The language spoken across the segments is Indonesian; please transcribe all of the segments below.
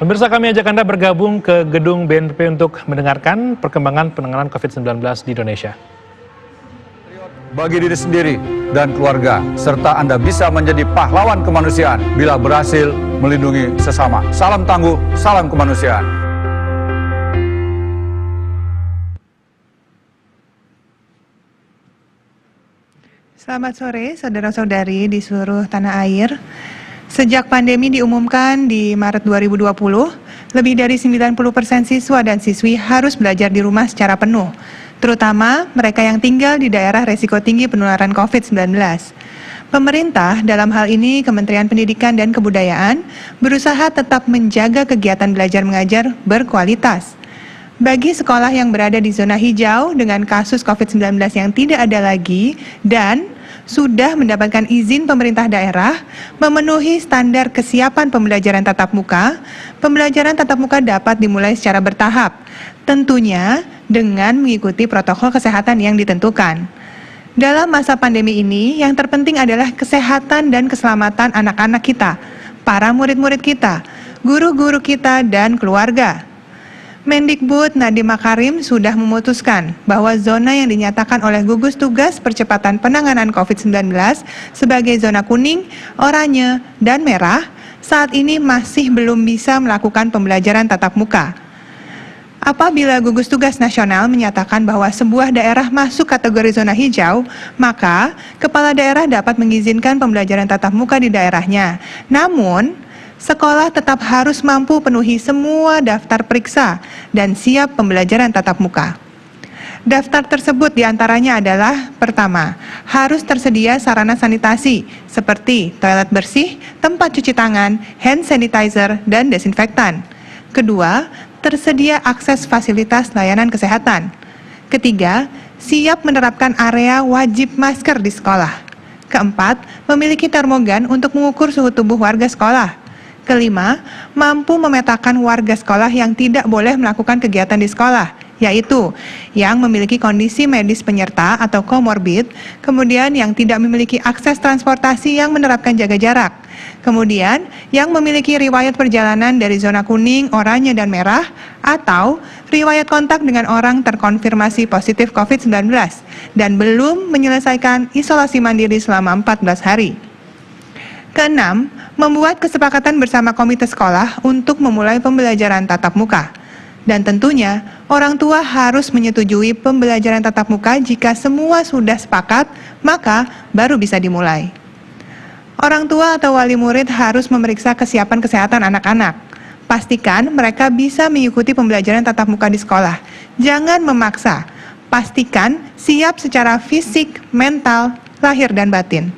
Pemirsa, kami ajak Anda bergabung ke gedung BNPB untuk mendengarkan perkembangan penanganan COVID-19 di Indonesia. Bagi diri sendiri dan keluarga, serta Anda bisa menjadi pahlawan kemanusiaan bila berhasil melindungi sesama. Salam tangguh, salam kemanusiaan. Selamat sore, saudara-saudari di seluruh tanah air. Sejak pandemi diumumkan di Maret 2020, lebih dari 90% siswa dan siswi harus belajar di rumah secara penuh, terutama mereka yang tinggal di daerah resiko tinggi penularan COVID-19. Pemerintah, dalam hal ini Kementerian Pendidikan dan Kebudayaan, berusaha tetap menjaga kegiatan belajar mengajar berkualitas. Bagi sekolah yang berada di zona hijau dengan kasus COVID-19 yang tidak ada lagi dan sudah mendapatkan izin pemerintah daerah memenuhi standar kesiapan pembelajaran tatap muka, pembelajaran tatap muka dapat dimulai secara bertahap, tentunya dengan mengikuti protokol kesehatan yang ditentukan. Dalam masa pandemi ini, yang terpenting adalah kesehatan dan keselamatan anak-anak kita, para murid-murid kita, guru-guru kita, dan keluarga. Mendikbud Nadiem Makarim sudah memutuskan bahwa zona yang dinyatakan oleh gugus tugas percepatan penanganan COVID-19 sebagai zona kuning, oranye, dan merah saat ini masih belum bisa melakukan pembelajaran tatap muka. Apabila gugus tugas nasional menyatakan bahwa sebuah daerah masuk kategori zona hijau, maka kepala daerah dapat mengizinkan pembelajaran tatap muka di daerahnya. Namun, sekolah tetap harus mampu penuhi semua daftar periksa dan siap pembelajaran tatap muka. Daftar tersebut diantaranya adalah: pertama, harus tersedia sarana sanitasi seperti toilet bersih, tempat cuci tangan, hand sanitizer, dan desinfektan. Kedua, tersedia akses fasilitas layanan kesehatan. Ketiga, siap menerapkan area wajib masker di sekolah. Keempat, memiliki termogan untuk mengukur suhu tubuh warga sekolah. Kelima, mampu memetakan warga sekolah yang tidak boleh melakukan kegiatan di sekolah, yaitu yang memiliki kondisi medis penyerta atau komorbid, kemudian yang tidak memiliki akses transportasi yang menerapkan jaga jarak, kemudian yang memiliki riwayat perjalanan dari zona kuning, oranye, dan merah, atau riwayat kontak dengan orang terkonfirmasi positif COVID-19 dan belum menyelesaikan isolasi mandiri selama 14 hari. Keenam, membuat kesepakatan bersama komite sekolah untuk memulai pembelajaran tatap muka. Dan tentunya, orang tua harus menyetujui pembelajaran tatap muka jika semua sudah sepakat, maka baru bisa dimulai. Orang tua atau wali murid harus memeriksa kesiapan kesehatan anak-anak. Pastikan mereka bisa mengikuti pembelajaran tatap muka di sekolah. Jangan memaksa. Pastikan siap secara fisik, mental, lahir, dan batin.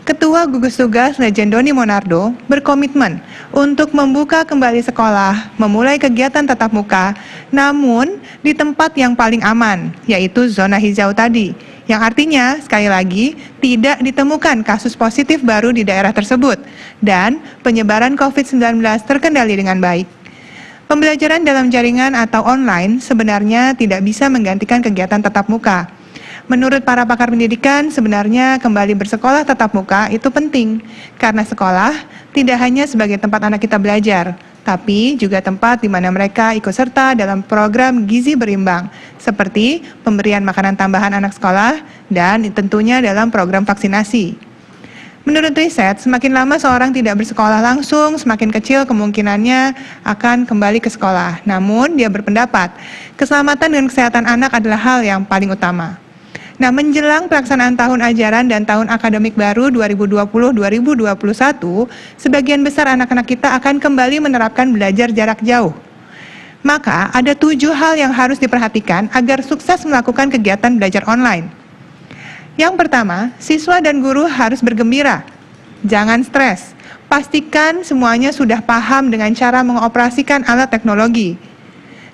Ketua Gugus Tugas Lejen Doni Monardo berkomitmen untuk membuka kembali sekolah, memulai kegiatan tatap muka, namun di tempat yang paling aman, yaitu zona hijau tadi, yang artinya, sekali lagi, tidak ditemukan kasus positif baru di daerah tersebut, dan penyebaran COVID-19 terkendali dengan baik. Pembelajaran dalam jaringan atau online sebenarnya tidak bisa menggantikan kegiatan tatap muka. Menurut para pakar pendidikan, sebenarnya kembali bersekolah tatap muka itu penting, karena sekolah tidak hanya sebagai tempat anak kita belajar, tapi juga tempat di mana mereka ikut serta dalam program gizi berimbang, seperti pemberian makanan tambahan anak sekolah, dan tentunya dalam program vaksinasi. Menurut riset, semakin lama seorang tidak bersekolah langsung, semakin kecil kemungkinannya akan kembali ke sekolah. Namun, dia berpendapat, keselamatan dan kesehatan anak adalah hal yang paling utama. Nah, menjelang pelaksanaan tahun ajaran dan tahun akademik baru 2020-2021, sebagian besar anak-anak kita akan kembali menerapkan belajar jarak jauh. Maka, ada 7 hal yang harus diperhatikan agar sukses melakukan kegiatan belajar online. Yang pertama, siswa dan guru harus bergembira. Jangan stres. Pastikan semuanya sudah paham dengan cara mengoperasikan alat teknologi.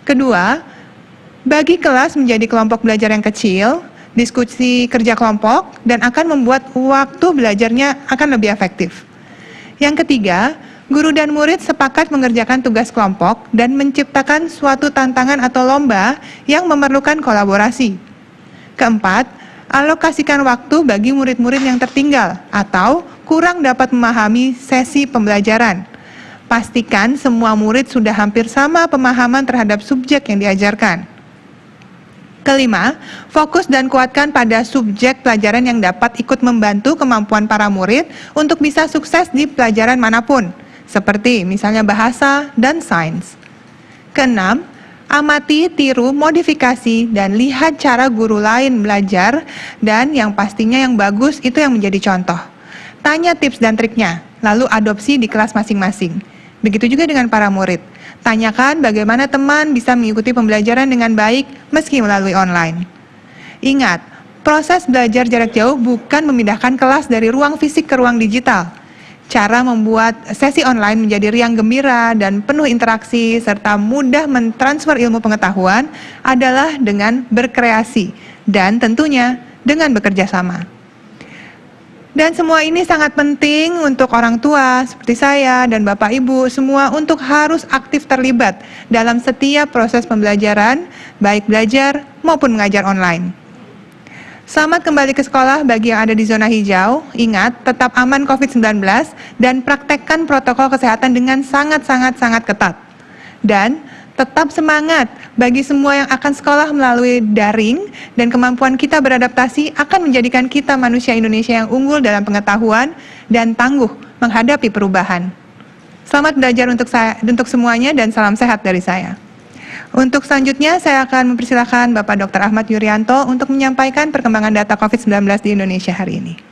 Kedua, bagi kelas menjadi kelompok belajar yang kecil, diskusi kerja kelompok, dan akan membuat waktu belajarnya akan lebih efektif. Yang ketiga, guru dan murid sepakat mengerjakan tugas kelompok dan menciptakan suatu tantangan atau lomba yang memerlukan kolaborasi. Keempat, alokasikan waktu bagi murid-murid yang tertinggal atau kurang dapat memahami sesi pembelajaran. pastikan semua murid sudah hampir sama pemahaman terhadap subjek yang diajarkan. Kelima, fokus dan kuatkan pada subjek pelajaran yang dapat ikut membantu kemampuan para murid untuk bisa sukses di pelajaran manapun, seperti misalnya bahasa dan sains. Keenam, amati, tiru, modifikasi, dan lihat cara guru lain belajar, dan yang pastinya yang bagus itu yang menjadi contoh. Tanya tips dan triknya, lalu adopsi di kelas masing-masing. Begitu juga dengan para murid. Tanyakan bagaimana teman bisa mengikuti pembelajaran dengan baik meski melalui online. Ingat, proses belajar jarak jauh bukan memindahkan kelas dari ruang fisik ke ruang digital. Cara membuat sesi online menjadi riang gembira dan penuh interaksi serta mudah mentransfer ilmu pengetahuan adalah dengan berkreasi dan tentunya dengan bekerja sama. Dan semua ini sangat penting untuk orang tua seperti saya dan Bapak Ibu semua untuk harus aktif terlibat dalam setiap proses pembelajaran, baik belajar maupun mengajar online. Selamat kembali ke sekolah bagi yang ada di zona hijau. Ingat, tetap aman COVID-19 dan praktekkan protokol kesehatan dengan sangat ketat. Dan tetap semangat bagi semua yang akan sekolah melalui daring dan kemampuan kita beradaptasi akan menjadikan kita manusia Indonesia yang unggul dalam pengetahuan dan tangguh menghadapi perubahan. Selamat belajar untuk semuanya dan salam sehat dari saya. Untuk selanjutnya saya akan mempersilahkan Bapak Dr. Ahmad Yuryanto untuk menyampaikan perkembangan data COVID-19 di Indonesia hari ini.